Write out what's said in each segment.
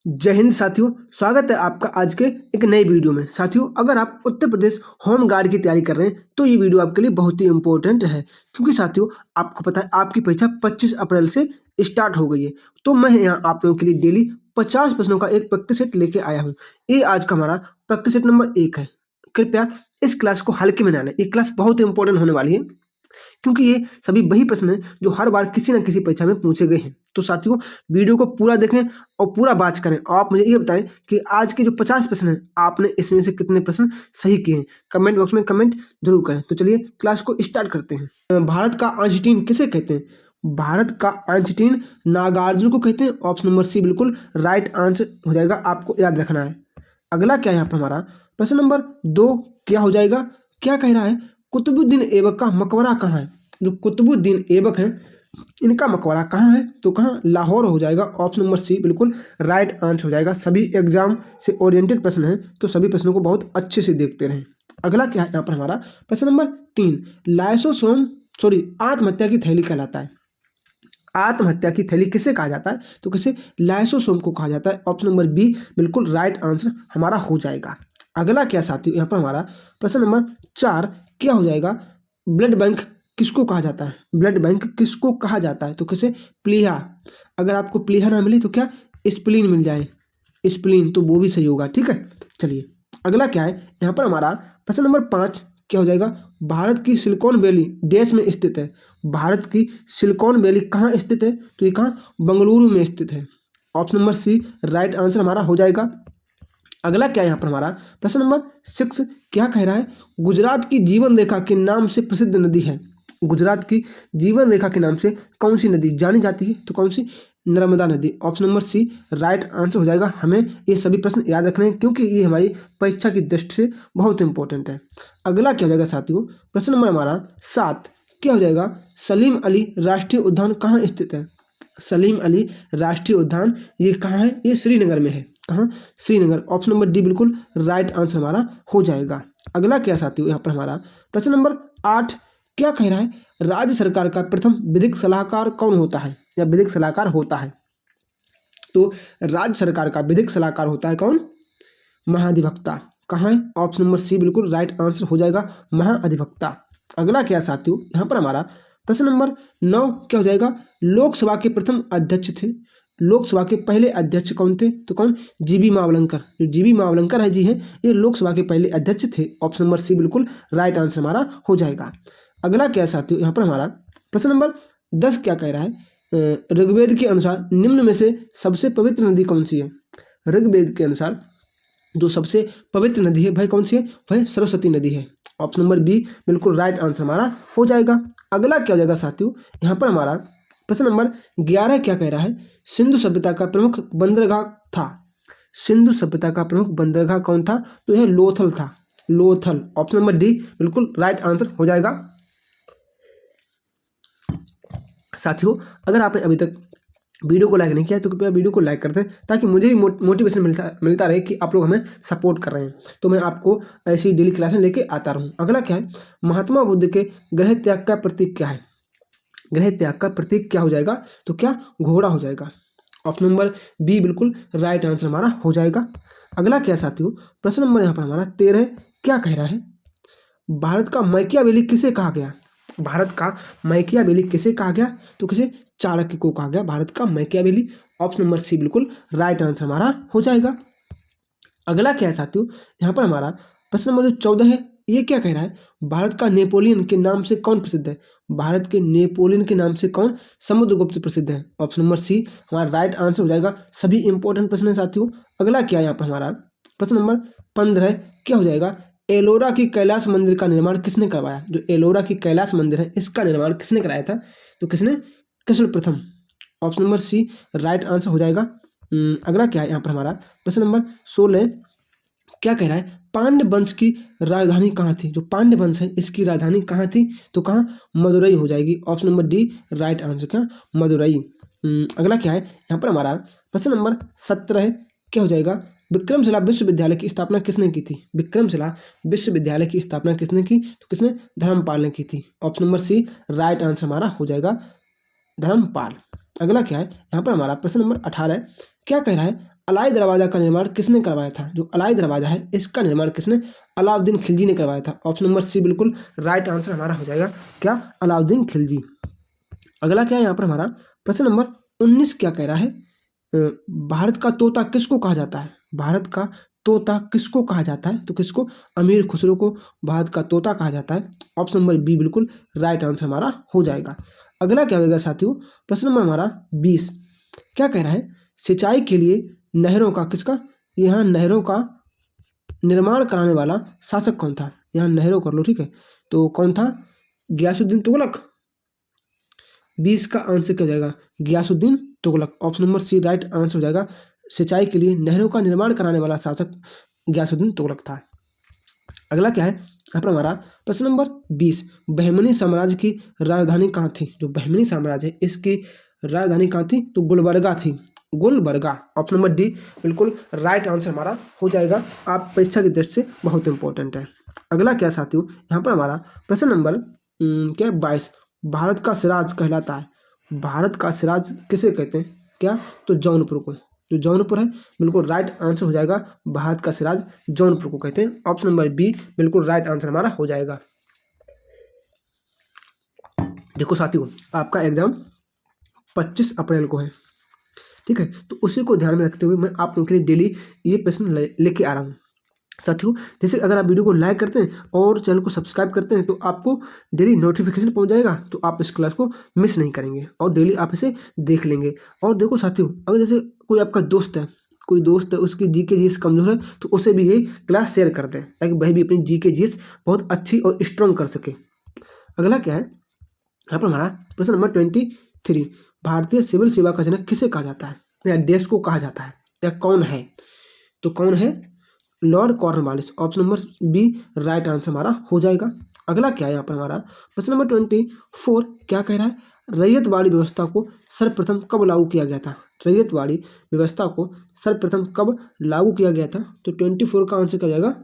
जय हिंद साथियों, स्वागत है आपका आज के एक नई वीडियो में। साथियों, अगर आप उत्तर प्रदेश होम गार्ड की तैयारी कर रहे हैं तो ये वीडियो आपके लिए बहुत ही इंपॉर्टेंट है, क्योंकि साथियों आपको पता है आपकी परीक्षा 25 अप्रैल से स्टार्ट हो गई है। तो मैं यहाँ आप लोगों के लिए डेली 50 प्रश्नों का एक प्रैक्टिस सेट लेके आया हूँ। ये आज का हमारा प्रैक्टिस सेट नंबर 1 है। कृपया इस क्लास को हल्के में ना लें, ये क्लास बहुत इंपॉर्टेंट होने वाली है, क्योंकि ये सभी वही प्रश्न हैं जो हर बार किसी न किसी परीक्षा में पूछे गए हैं। तो साथियों, वीडियो को पूरा देखें और पूरा बात करें। और आप मुझे ये बताएं कि आज के जो 50 प्रश्न हैं आपने इसमें से कितने प्रश्न सही किए हैं। कमेंट बॉक्स में कमेंट जरूर करें। तो चलिए क्लास को स्टार्ट करते हैं। भारत का आइंस्टीन किसे कहते हैं? भारत का आइंस्टीन नागार्जुन को कहते हैं। ऑप्शन नंबर सी बिल्कुल राइट आंसर हो जाएगा, आपको याद रखना है। अगला क्या है यहाँ पर हमारा प्रश्न नंबर 2 क्या हो जाएगा? क्या कह रहा है? कुतुबुद्दीन ऐबक का मकबरा कहाँ है? जो कुतुबुद्दीन ऐबक हैं इनका मकबरा कहाँ है? तो कहाँ? लाहौर हो जाएगा। ऑप्शन नंबर सी बिल्कुल राइट आंसर हो जाएगा। सभी एग्जाम से ओरिएंटेड प्रश्न हैं, तो सभी प्रश्नों को बहुत अच्छे से देखते रहें। अगला क्या है यहाँ पर हमारा प्रश्न नंबर 3, लाइसोसोम आत्महत्या की थैली कहलाता है। आत्महत्या की थैली किसे कहा जाता है? तो किसे? लाइसोसोम को कहा जाता है। ऑप्शन नंबर बी बिल्कुल राइट आंसर हमारा हो जाएगा। अगला क्या साथियों यहाँ पर हमारा प्रश्न नंबर 4 क्या हो जाएगा? ब्लड बैंक किसको कहा जाता है? ब्लड बैंक किसको कहा जाता है? तो किसे? प्लीहा। अगर आपको प्लीहा ना मिले तो क्या? स्प्लीन मिल जाए, स्प्लीन, तो वो भी सही होगा। ठीक है, चलिए अगला क्या है यहाँ पर हमारा प्रश्न नंबर 5 क्या हो जाएगा? भारत की सिलिकॉन वैली देश में स्थित है। भारत की सिलिकॉन वैली कहाँ स्थित है? तो ये कहाँ? बंगलुरु में स्थित है। Option number C right answer हमारा हो जाएगा। अगला क्या है यहाँ पर हमारा प्रश्न नंबर 6 क्या कह रहा है? गुजरात की जीवन रेखा के नाम से प्रसिद्ध नदी है। गुजरात की जीवन रेखा के नाम से कौन सी नदी जानी जाती है? तो कौन सी? नर्मदा नदी। Option number C right answer हो जाएगा। हमें ये सभी प्रश्न याद रखने हैं, क्योंकि ये हमारी परीक्षा की दृष्टि से बहुत इंपॉर्टेंट है। अगला क्या हो जाएगा साथियों? प्रश्न नंबर हमारा 7 क्या हो जाएगा? सलीम अली राष्ट्रीय उद्यान कहाँ स्थित है? सलीम अली राष्ट्रीय उद्यान ये कहाँ है? ये श्रीनगर में है। कहाँ? श्रीनगर। ऑप्शन नंबर डी बिल्कुल राइट आंसर हमारा हो जाएगा। अगला क्या साथियों यहाँ पर हमारा प्रश्न नंबर 8 क्या कह रहा है? राज्य सरकार का प्रथम विधिक सलाहकार कौन होता है या विधिक सलाहकार होता है? तो राज्य सरकार का विधिक सलाहकार होता है कौन? महाधिवक्ता। कहाँ है? ऑप्शन नंबर सी बिल्कुल राइट आंसर हो जाएगा, महाधिवक्ता। अगला क्या साथियों यहाँ पर हमारा प्रश्न नंबर 9 क्या हो जाएगा? लोकसभा के प्रथम अध्यक्ष थे। लोकसभा के पहले अध्यक्ष कौन थे? तो कौन? जीबी मावलंकर। जो जीबी मावलंकर है जी हैं, ये लोकसभा के पहले अध्यक्ष थे। ऑप्शन नंबर सी बिल्कुल राइट आंसर हमारा हो जाएगा। अगला क्या साथियों यहाँ पर हमारा प्रश्न नंबर 10 क्या कह रहा है? ऋग्वेद के अनुसार निम्न में से सबसे पवित्र नदी कौन सी है? ऋग्वेद के अनुसार जो सबसे पवित्र नदी है भाई कौन सी है? वह सरस्वती नदी है। ऑप्शन नंबर बी बिल्कुल राइट आंसर हमारा हो जाएगा। अगला क्या हो जाएगा साथियों यहाँ पर हमारा प्रश्न नंबर 11 क्या कह रहा है? सिंधु सभ्यता का प्रमुख बंदरगाह था। सिंधु सभ्यता का प्रमुख बंदरगाह कौन था? तो यह लोथल था। लोथल। ऑप्शन नंबर डी बिल्कुल राइट आंसर हो जाएगा। साथियों, अगर आपने अभी तक वीडियो को लाइक नहीं किया तो कृपया वीडियो को लाइक कर दें, ताकि मुझे भी मोटिवेशन मिलता रहे कि आप लोग हमें सपोर्ट कर रहे हैं, तो मैं आपको ऐसी डेली क्लासें लेके आता रहूं। अगला क्या है? महात्मा बुद्ध के गृह त्याग का प्रतीक क्या है? गृह त्याग का प्रतीक क्या हो जाएगा? तो क्या? घोड़ा हो जाएगा। ऑप्शन नंबर बी बिल्कुल राइट आंसर हमारा हो जाएगा। अगला क्या साथियों प्रश्न नंबर यहाँ पर हमारा 13 क्या कह रहा है? भारत का मैकियावेली किसे कहा गया? भारत का मैकियावेली किसे कहा गया? तो किसे? चाणक्य को कहा गया भारत का मैकियावेली। ऑप्शन नंबर सी बिल्कुल राइट आंसर हमारा हो जाएगा। अगला क्या है साथियों यहाँ पर हमारा प्रश्न नंबर जो 14 है, ये क्या कह रहा है? भारत का नेपोलियन के नाम से कौन प्रसिद्ध है? भारत के नेपोलियन के नाम से कौन? समुद्रगुप्त प्रसिद्ध है। ऑप्शन नंबर सी हमारा राइट आंसर हो जाएगा। सभी इंपॉर्टेंट प्रश्न है साथियों। अगला क्या है यहाँ पर हमारा प्रश्न नंबर 15 क्या हो जाएगा? एलोरा की कैलाश मंदिर का निर्माण किसने करवाया? जो एलोरा की कैलाश मंदिर है इसका निर्माण किसने कराया था? तो किसने? कृष्ण प्रथम। Option number C right answer हो जाएगा। अगला क्या है यहाँ पर हमारा प्रश्न नंबर 16 क्या कह रहा है? पांड्य वंश की राजधानी कहाँ थी? जो पांड्य वंश है इसकी राजधानी कहाँ थी? तो कहाँ? मदुरई हो जाएगी। Option number D right answer क्या? मदुरई। अगला क्या है यहाँ पर हमारा प्रश्न नंबर 17 क्या हो जाएगा? विक्रमशिला विश्वविद्यालय की स्थापना किसने की थी? विक्रमशिला विश्वविद्यालय की स्थापना किसने की? तो किसने? धर्मपाल ने की थी। Option number C right answer हमारा हो जाएगा, धर्मपाल। अगला क्या है यहाँ पर हमारा प्रश्न नंबर 18 है। क्या कह रहा है, अलाई दरवाजा का निर्माण किसने करवाया था? जो अलाई दरवाजा है इसका निर्माण किसने? अलाउद्दीन खिलजी ने करवाया था। ऑप्शन नंबर सी बिल्कुल राइट आंसर हमारा हो जाएगा, क्या? अलाउद्दीन खिलजी। अगला क्या है यहाँ पर हमारा प्रश्न नंबर 19 क्या कह रहा है, भारत का तोता किसको कहा जाता है? भारत का तोता किसको कहा जाता है? तो किसको? अमीर खुसरो को भारत का तोता कहा जाता है। ऑप्शन नंबर बी बिल्कुल राइट आंसर हमारा हो जाएगा। अगला क्या होगा साथियों, प्रश्न नंबर हमारा 20 क्या कह रहा है, सिंचाई के लिए नहरों का किसका, यहाँ नहरों का निर्माण कराने वाला शासक कौन था? यहाँ नहरों कर लो, ठीक है, तो कौन था? गियासुद्दीन तुगलक। 20 का आंसर क्या हो जाएगा? Ghiyasuddin Tughlaq. Option number C right answer हो जाएगा। सिंचाई के लिए नहरों का निर्माण कराने वाला शासक गियासुद्दीन तुगलक था। अगला क्या है यहाँ पर हमारा प्रश्न नंबर 20, बहमनी साम्राज्य की राजधानी कहाँ थी? जो बहमनी साम्राज्य है इसकी राजधानी कहाँ थी? तो गुलबर्गा थी, गुलबर्गा। ऑप्शन नंबर डी बिल्कुल राइट आंसर हमारा हो जाएगा। आप परीक्षा की दृष्टि से बहुत इंपॉर्टेंट है। अगला क्या साथियों यहाँ पर हमारा प्रश्न नंबर क्या 22, भारत का सिराज कहलाता है। भारत का सिराज किसे कहते हैं? क्या? तो जौनपुर को। जो जौनपुर है बिल्कुल राइट आंसर हो जाएगा। भारत का सिराज जौनपुर को कहते हैं। ऑप्शन नंबर बी बिल्कुल राइट आंसर हमारा हो जाएगा। देखो साथियों, आपका एग्जाम 25 अप्रैल को है, ठीक है, तो उसी को ध्यान में रखते हुए मैं आप लोगों के लिए डेली ये प्रश्न लेके आ रहा हूँ। साथियों जैसे अगर आप वीडियो को लाइक करते हैं और चैनल को सब्सक्राइब करते हैं तो आपको डेली नोटिफिकेशन पहुंच जाएगा, तो आप इस क्लास को मिस नहीं करेंगे और डेली आप इसे देख लेंगे। और देखो साथियों, अगर जैसे कोई आपका दोस्त है, कोई दोस्त है उसकी जीके जीएस कमजोर है, तो उसे भी ये क्लास शेयर कर दें ताकि वह भी अपनी जीके जीएस बहुत अच्छी और स्ट्रॉन्ग कर सके। अगला क्या है यहाँ पर हमारा प्रश्न नंबर 23, भारतीय सिविल सेवा का जनक किसे कहा जाता है, या देश को कहा जाता है, या कौन है? तो कौन है? Lord Cornwallis. Option number B right answer हमारा हो जाएगा। अगला क्या है यहाँ पर हमारा प्रश्न नंबर 24 क्या कह रहा है, रैयतवाड़ी व्यवस्था को सर्वप्रथम कब लागू किया गया था? रैयतवाड़ी व्यवस्था को सर्वप्रथम कब लागू किया गया था? तो 24 का आंसर क्या हो जाएगा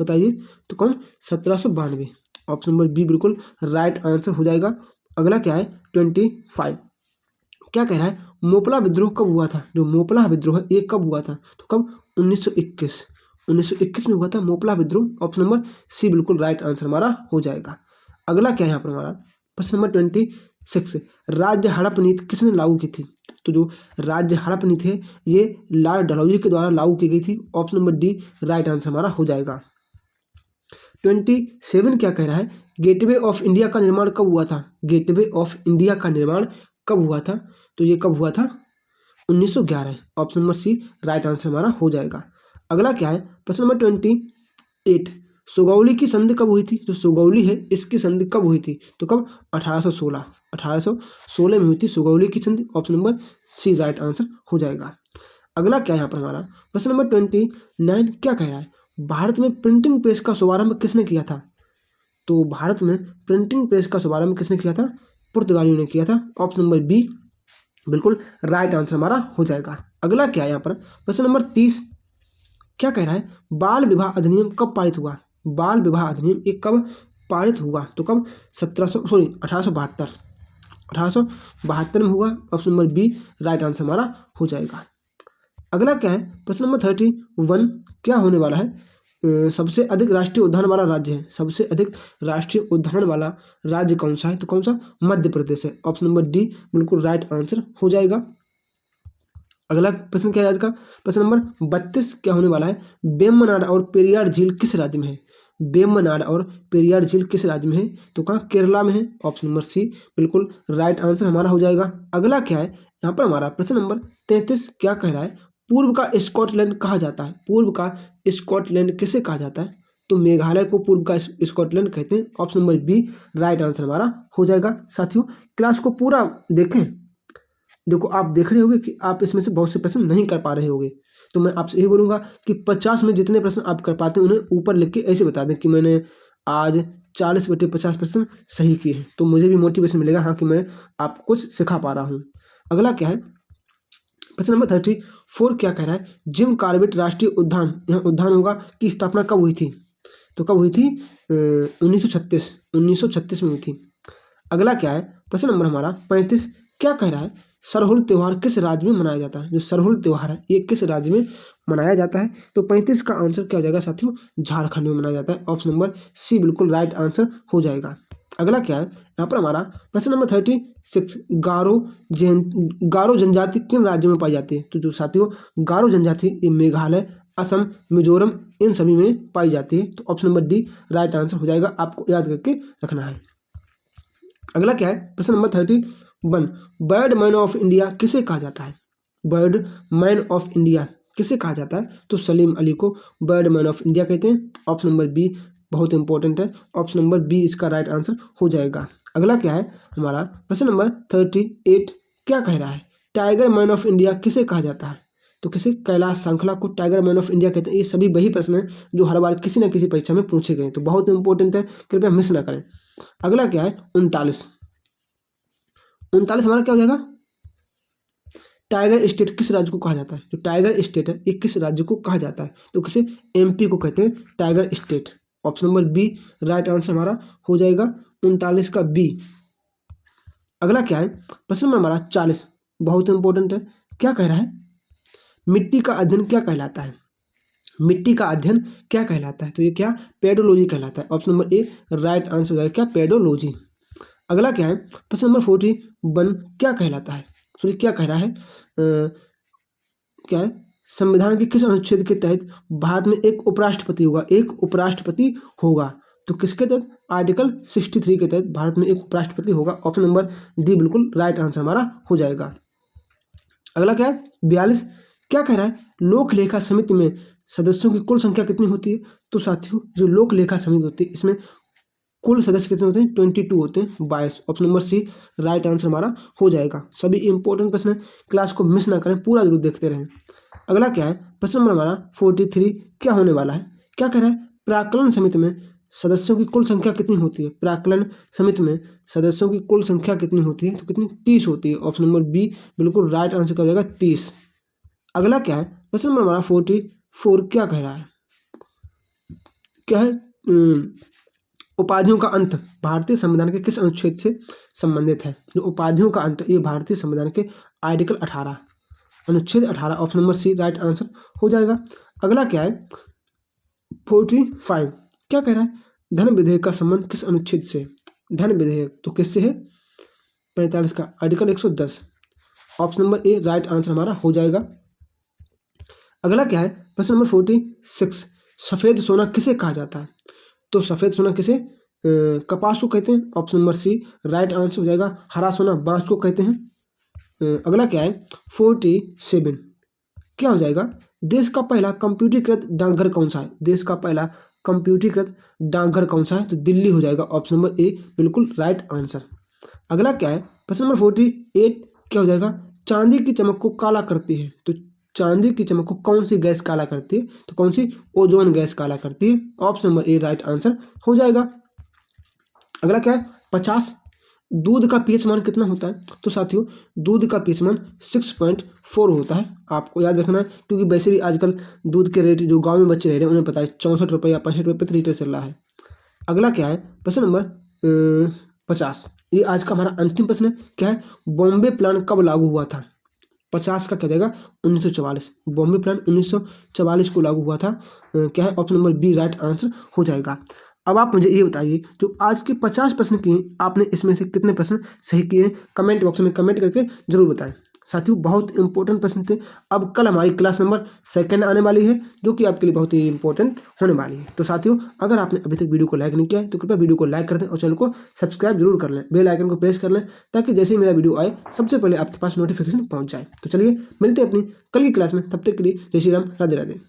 बताइए? तो कौन? 1792। ऑप्शन नंबर बी बिल्कुल राइट आंसर हो जाएगा। अगला क्या है 25 क्या कह रहा है, मोपला विद्रोह कब हुआ था? जो मोपला विद्रोह है ये कब हुआ था? तो कब? 1921 में हुआ था मोपला विद्रोह। ऑप्शन नंबर सी बिल्कुल राइट आंसर हमारा हो जाएगा। अगला क्या है यहाँ पर हमारा प्रश्न नंबर 26, राज्य हड़प नीति किसने लागू की थी? तो जो राज्य हड़प नीति है ये लॉर्ड डलहौजी के द्वारा लागू की गई थी। Option number D right answer हमारा हो जाएगा। 27 क्या कह रहा है, गेटवे ऑफ इंडिया का निर्माण कब हुआ था? गेटवे ऑफ इंडिया का निर्माण कब हुआ था? तो ये कब हुआ था? 1911। Option number C right answer हमारा हो जाएगा। अगला क्या है प्रश्न नंबर 28, सुगौली की संधि कब हुई थी? जो सुगौली है इसकी संधि कब हुई थी? तो कब? 1816 में हुई थी सुगौली की संधि। Option number C right answer हो जाएगा। अगला क्या है यहाँ पर हमारा प्रश्न नंबर 29 क्या कह रहा है, भारत में प्रिंटिंग प्रेस का शुभारंभ किसने किया था? तो भारत में प्रिंटिंग प्रेस का शुभारंभ किसने किया था? पुर्तगालियों ने किया था। ऑप्शन नंबर बी बिल्कुल राइट आंसर हमारा हो जाएगा। अगला क्या है यहाँ पर प्रश्न नंबर 30 क्या कह रहा है, बाल विवाह अधिनियम कब पारित हुआ? बाल विवाह अधिनियम ये कब पारित हुआ? तो कब? 1872 में हुआ। Option number B right answer हमारा हो जाएगा। अगला क्या है प्रश्न नंबर 31 क्या होने वाला है, सबसे अधिक राष्ट्रीय उद्यान वाला राज्य है? सबसे अधिक राष्ट्रीय उद्यान वाला राज्य कौन सा है? तो कौन सा? मध्य प्रदेश है। ऑप्शन नंबर डी बिल्कुल राइट आंसर हो जाएगा। अगला प्रश्न क्या है आज का प्रश्न नंबर 32 क्या होने वाला है, वेम्बनाड और पेरियार झील किस राज्य में है? वेम्बनाड और पेरियार झील किस राज्य में है? तो कहाँ? केरला में है। ऑप्शन नंबर सी बिल्कुल राइट आंसर हमारा हो जाएगा। अगला क्या है यहाँ पर हमारा प्रश्न नंबर 33 क्या कह रहा है, पूर्व का स्कॉटलैंड कहा जाता है? पूर्व का स्कॉटलैंड किसे कहा जाता है? तो मेघालय को पूर्व का स्कॉटलैंड कहते हैं। Option number B right answer हमारा हो जाएगा। साथियों क्लास को पूरा देखें, देखो आप देख रहे होंगे कि आप इसमें से बहुत से प्रश्न नहीं कर पा रहे होंगे, तो मैं आपसे यही बोलूँगा कि 50 में जितने प्रश्न आप कर पाते हैं उन्हें ऊपर लिख के ऐसे बता दें कि मैंने आज 40/50 प्रश्न सही किए हैं, तो मुझे भी मोटिवेशन मिलेगा हाँ कि मैं आपको कुछ सिखा पा रहा हूँ। अगला क्या है प्रश्न नंबर 34 क्या कह रहा है, जिम कॉर्बेट राष्ट्रीय उद्यान, यहाँ उद्यान होगा की स्थापना कब हुई थी? तो कब हुई थी? 1936 में हुई थी। अगला क्या है प्रश्न नंबर हमारा 35 क्या कह रहा है, सरहुल त्यौहार किस राज्य में मनाया जाता है? जो सरहुल त्यौहार है ये किस राज्य में मनाया जाता है? तो 35 का आंसर क्या हो जाएगा साथियों? झारखंड में मनाया जाता है। ऑप्शन नंबर सी बिल्कुल राइट आंसर हो जाएगा। अगला क्या है यहाँ पर हमारा प्रश्न नंबर 36, गारो जनजाति किन राज्यों में पाई जाती है? तो जो साथियों गारो जनजाति ये मेघालय, असम, मिजोरम इन सभी में पाई जाती है। तो option number D right answer हो जाएगा, आपको याद करके रखना है। अगला क्या है प्रश्न number 31, bird man of India किसे कहा जाता है? बर्ड मैन ऑफ इंडिया किसे कहा जाता है? तो सलीम अली को बर्ड मैन ऑफ इंडिया कहते हैं। ऑप्शन नंबर बी बहुत इंपॉर्टेंट है, ऑप्शन नंबर बी इसका राइट आंसर हो जाएगा। अगला क्या है हमारा प्रश्न नंबर 38, क्या कह रहा है? टाइगर मैन ऑफ इंडिया किसे कहा जाता है? तो किसे? कैलाश सांखला को टाइगर मैन ऑफ इंडिया कहते हैं। ये सभी वही प्रश्न हैं जो हर बार किसी न किसी परीक्षा में पूछे गए, तो बहुत इंपॉर्टेंट है, कृपया मिस ना करें। अगला क्या है 39 हमारा क्या हो जाएगा? टाइगर स्टेट किस राज्य को कहा जाता है? जो टाइगर स्टेट है ये किस राज्य को कहा जाता है? तो किसे? एमपी को कहते हैं tiger state. Option number B right answer हमारा हो जाएगा 39 का बी। अगला क्या है प्रश्न नंबर हमारा 40, बहुत इंपॉर्टेंट है। क्या कह रहा है? मिट्टी का अध्ययन क्या कहलाता है? मिट्टी का अध्ययन क्या कहलाता है? तो ये क्या? पेडोलॉजी कहलाता है। Option number A right answer हो जाएगा क्या? पेडोलॉजी। अगला क्या है प्रश्न नंबर 41, क्या कहलाता है? सॉरी क्या कह रहा है? क्या है? संविधान के किस अनुच्छेद के तहत भारत में एक उपराष्ट्रपति होगा? एक उपराष्ट्रपति होगा। तो किसके तहत? आर्टिकल 63 के तहत भारत में एक उपराष्ट्रपति होगा। ऑप्शन नंबर डी बिल्कुल राइट आंसर हमारा हो जाएगा। अगला क्या है 42, क्या कह रहा है? लोक लेखा समिति में सदस्यों की कुल संख्या कितनी होती है? तो साथियों जो लोक लेखा समिति होती है इसमें कुल सदस्य कितने होते हैं? 22 होते हैं, 22। Option number C right answer हमारा हो जाएगा। सभी इंपॉर्टेंट प्रश्न है, क्लास को मिस ना करें, पूरा जरूर देखते रहें। अगला क्या है प्रश्न नंबर हमारा 43, क्या होने वाला है? क्या कह रहा है? प्राक्कलन समिति में सदस्यों की कुल संख्या कितनी होती है? प्राक्कलन समिति में सदस्यों की कुल संख्या कितनी होती है? तो कितनी? 30 होती है। ऑप्शन नंबर बी बिल्कुल राइट आंसर क्या हो जाएगा? 30। अगला क्या है प्रश्न नंबर हमारा 44, क्या कह रहा है? क्या है? उपाधियों का अंत भारतीय संविधान के किस अनुच्छेद से संबंधित है? जो उपाधियों का अंत ये भारतीय संविधान के आर्टिकल 18 अनुच्छेद 18। Option number C right answer हो जाएगा। अगला क्या है 45, क्या कह रहा है? धन विधेयक का संबंध किस अनुच्छेद से? धन विधेयक तो किससे है? 45 का article 110। Option number A right answer हमारा हो जाएगा। अगला क्या है प्रश्न नंबर 46, सफेद सोना किसे कहा जाता है? तो सफेद सोना किसे? कपास को कहते हैं। Option number C right answer हो जाएगा। हरा सोना बांस को कहते हैं। अगला क्या है 47, क्या हो जाएगा? देश का पहला कंप्यूटरीकृत डाकघर कौन सा है? देश का पहला कंप्यूटरीकृत डाकघर कौन सा है? तो दिल्ली हो जाएगा। ऑप्शन नंबर ए बिल्कुल राइट आंसर। अगला क्या है प्रश्न नंबर 48, क्या हो जाएगा? चांदी की चमक को काला करती है। तो चांदी की चमक को कौन सी गैस काला करती है? तो कौन सी? ओजोन गैस काला करती है। Option number A right answer हो जाएगा। अगला क्या है 50, दूध का पीएच मान कितना होता है? तो साथियों दूध का पीएच मान 6.4 होता है, आपको याद रखना है, क्योंकि वैसे भी आजकल दूध के रेट जो गांव में बच्चे रह रहे हैं उन्हें पता है 64 रुपये या 65 रुपये प्रति लीटर चल रहा है। अगला क्या है प्रश्न नंबर 50, ये आज का हमारा अंतिम प्रश्न है। क्या है? बॉम्बे प्लान कब लागू हुआ था? 50 का क्या जाएगा? 1944। बॉम्बे प्लान 1944 को लागू हुआ था। क्या है? Option number B right answer हो जाएगा। अब आप मुझे ये बताइए जो आज के 50 प्रश्न किए आपने इसमें से कितने प्रश्न सही किए? कमेंट बॉक्स में कमेंट करके जरूर बताएं। साथियों बहुत इंपॉर्टेंट प्रश्न थे। अब कल हमारी क्लास नंबर 2 आने वाली है जो कि आपके लिए बहुत ही इंपॉर्टेंट होने वाली है। तो साथियों अगर आपने अभी तक वीडियो को लाइक नहीं किया है तो कृपया वीडियो को लाइक कर दें और चैनल को सब्सक्राइब जरूर कर लें, बेल आइकन को प्रेस कर लें ताकि जैसे ही मेरा वीडियो आए सबसे पहले आपके पास नोटिफिकेशन पहुंच जाए। तो चलिए मिलते हैं अपनी कल की क्लास में, तब तक के लिए जय श्री राम, राधे राधे।